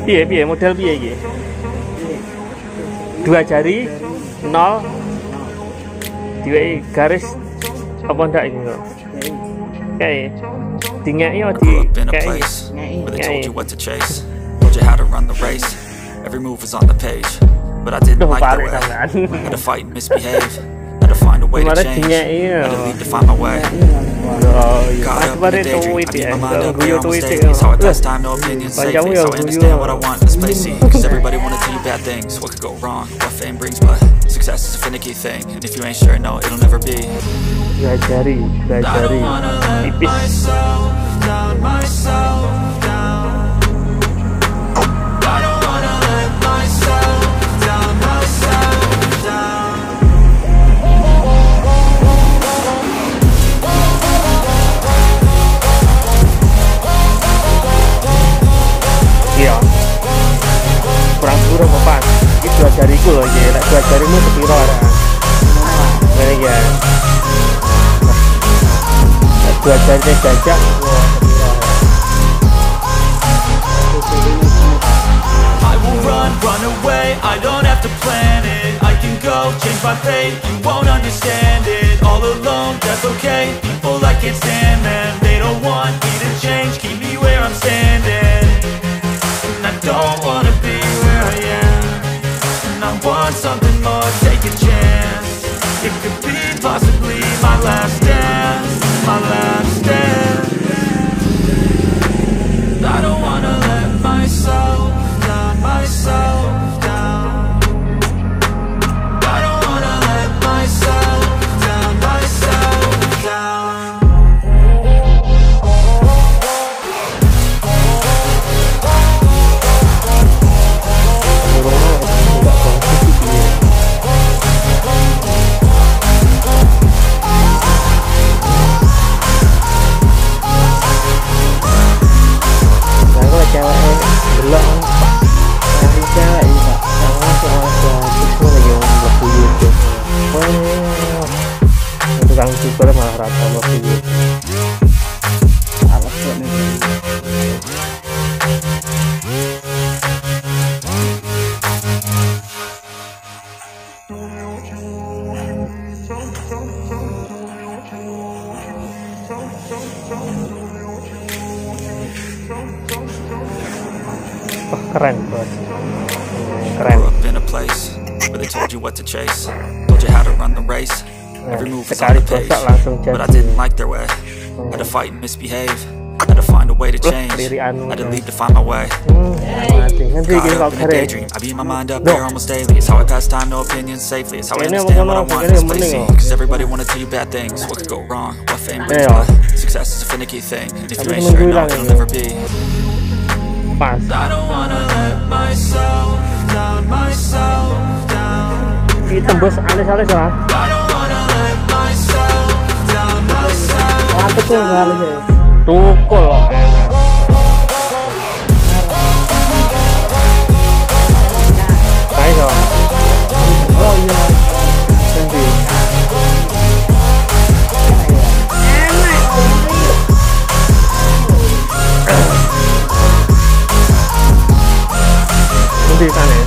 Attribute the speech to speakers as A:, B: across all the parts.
A: Piye model piye iki? Dua jari 0 diweki garis apa ndak iki kok? Kayak dingeki
B: I grew up in a place where they told you what to chase, told you how to run the race. Every move was on the page, but I didn't like the way. Had to fight and misbehave, had to find a way to change, had to leave to find my way. Caught up in a daydream, I keep my mind up there almost daily. It's how I pass time, no opinions safely. It's how I understand what I want in this place. See, cause everybody wanna tell you bad things, what could go wrong, what fame brings, but success is a finicky thing, and if you ain't sure, no, it'll never be.
A: Dua jari tipis. Iya, kurang burung apa? Ini dua jariku loh, ya. Dua jarimu sepiro ada? Ini ya. Dua jarinya gajah.
B: I will run away. I don't have to plan it. I can go change my fate. You won't understand it. All alone, that's okay. People I can't stand them. They don't want me to change. Keep me where I'm standing. I don't wanna be where I am, and I want something more, take a chance. It could be possibly my last dance, my last dance. I don't wanna let myself down, myself down. I don't wanna let myself down, myself down.
A: Tukang cukur malah rata waktu itu. Alat kok nih. Oh, keren bos. Keren.
B: Grew up in a place where they told you what to chase, told you how to run the race. Every move was on the page, but I didn't like their way. Had to fight and misbehave, had to find a way to change, had to leave to find my way. Caught up in a daydream, I beat my mind up there almost daily. It's how I pass time, no opinions safely. It's how I understand what I want in this place. Cause everybody wanna tell you bad things, what could go wrong, what fame brings, but success is a finicky thing, and if you ain't sure, no, it'll never be. I don't wanna let myself down, myself down.
A: Tembus alis-alis lah. Apa tuh alisnya? Tukul loh. Ayo. Oh iya. Nanti. Nanti sana ya.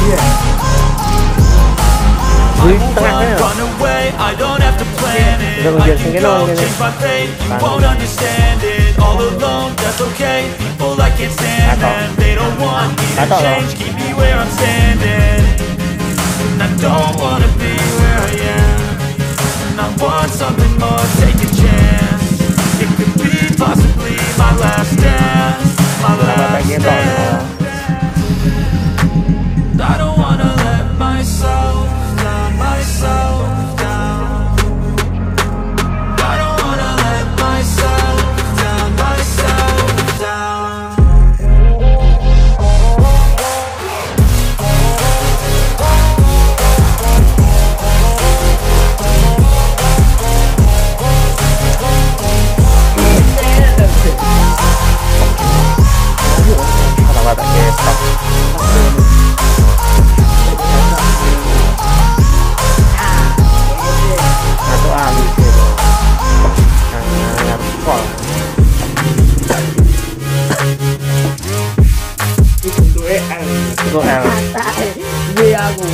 A: Iya. Di tengahnya.
B: I don't have to plan it. I can go change my fate. You won't understand it. All alone, that's okay. People I can't stand them. They don't want me to change. Keep me where I'm standing. And I don't wanna be where I am. And I want something more. Take a chance. It could be possibly my last dance. My last dance. I don't wanna let myself down, myself down. I don't wanna let myself down, myself down.
A: Apa tak Itu L.
C: Iya aku.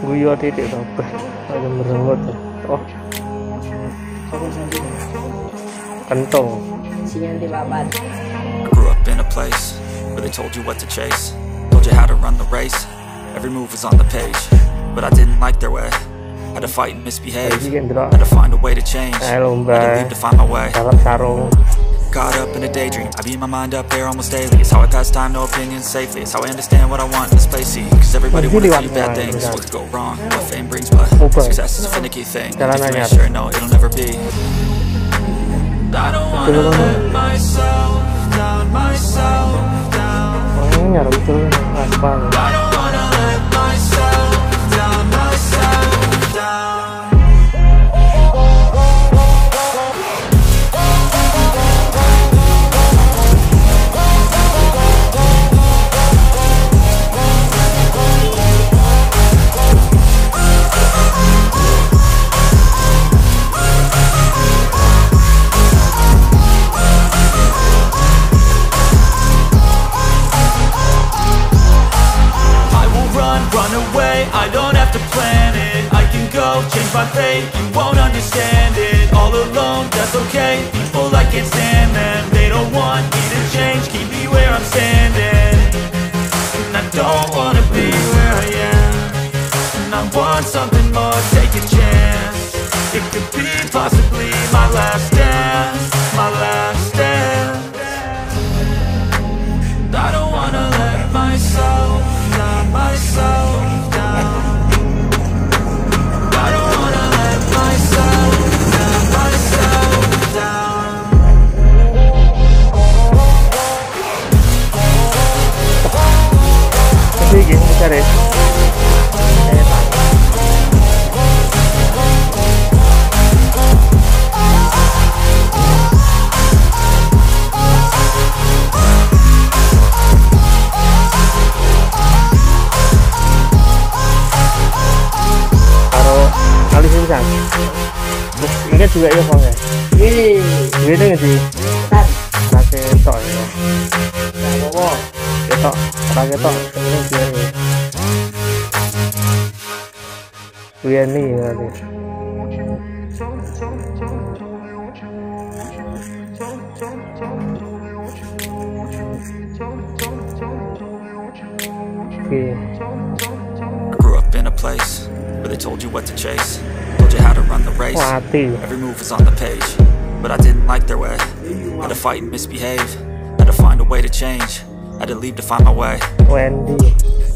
A: Guyo titik apa? Ada merengut. Oh. Kentong.
C: Sinyal di papan.
B: I grew up in a place where they told you what to chase, told you how to run the race. Every move was on the page, but I didn't like their way. Had to fight and misbehave, had to find a way to change, had to leave to find my way. Caught up in a daydream, I beat my mind up there almost daily. It's how I pass time, no opinions safely. It's how I understand what I want in this place. See, cause everybody wanna tell you bad things. What could go wrong, what fame brings, but success is a finicky thing. If you ain't sure, no, it'll never be. I don't wanna let myself down, myself down. I don't wanna let myself down, myself down. I don't have to plan it, I can go change my fate. You won't understand it, all alone, that's okay. People I can't stand them, they don't want me to change. Keep me where I'm standing, and I don't wanna be where I am. And I want something more, take a chance. It could be possibly my last dance, my last dance. I don't wanna let myself down, myself down. I don't wanna let myself down, myself down.
A: Sige, cari. Ini juga ya bang ya. Ini nggak sih? Pakai tok ya. Ketok, pakai tok. Ini biar ya. Biar nih nanti. Oke.
B: I grew up in a place where they told you what to chase, told you how to run the race. Every move was on the page, but I didn't like their way. Had to fight and misbehave, had to find a way to change, had to leave to find my way.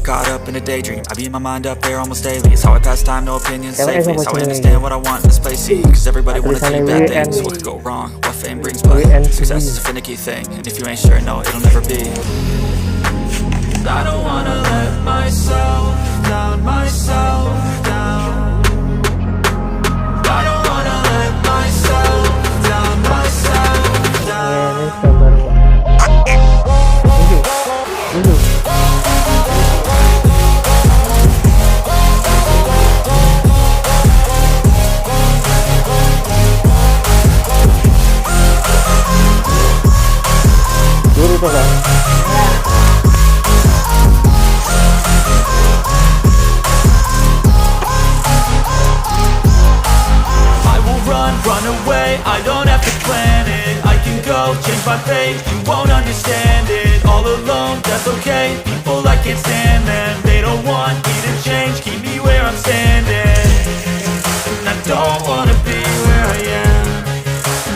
B: Caught up in a daydream, I beat my mind up there almost daily. It's how I pass time, no opinions safely. It's how I understand what I want in this place. See, cause everybody wanna tell you bad things. What could go wrong, what fame brings, but success is a finicky thing. And if you ain't sure, no, it'll never be. I don't wanna let myself down, myself down. I don't wanna let myself down, myself down. Run away, I don't have to plan it. I can go change my fate, you won't understand it. All alone, that's okay. People I can't stand them, they don't want me to change. Keep me where I'm standing, and I don't wanna be where I am.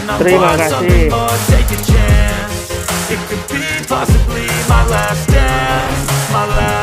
B: And I want something more, take a chance. It could be possibly my last dance, my last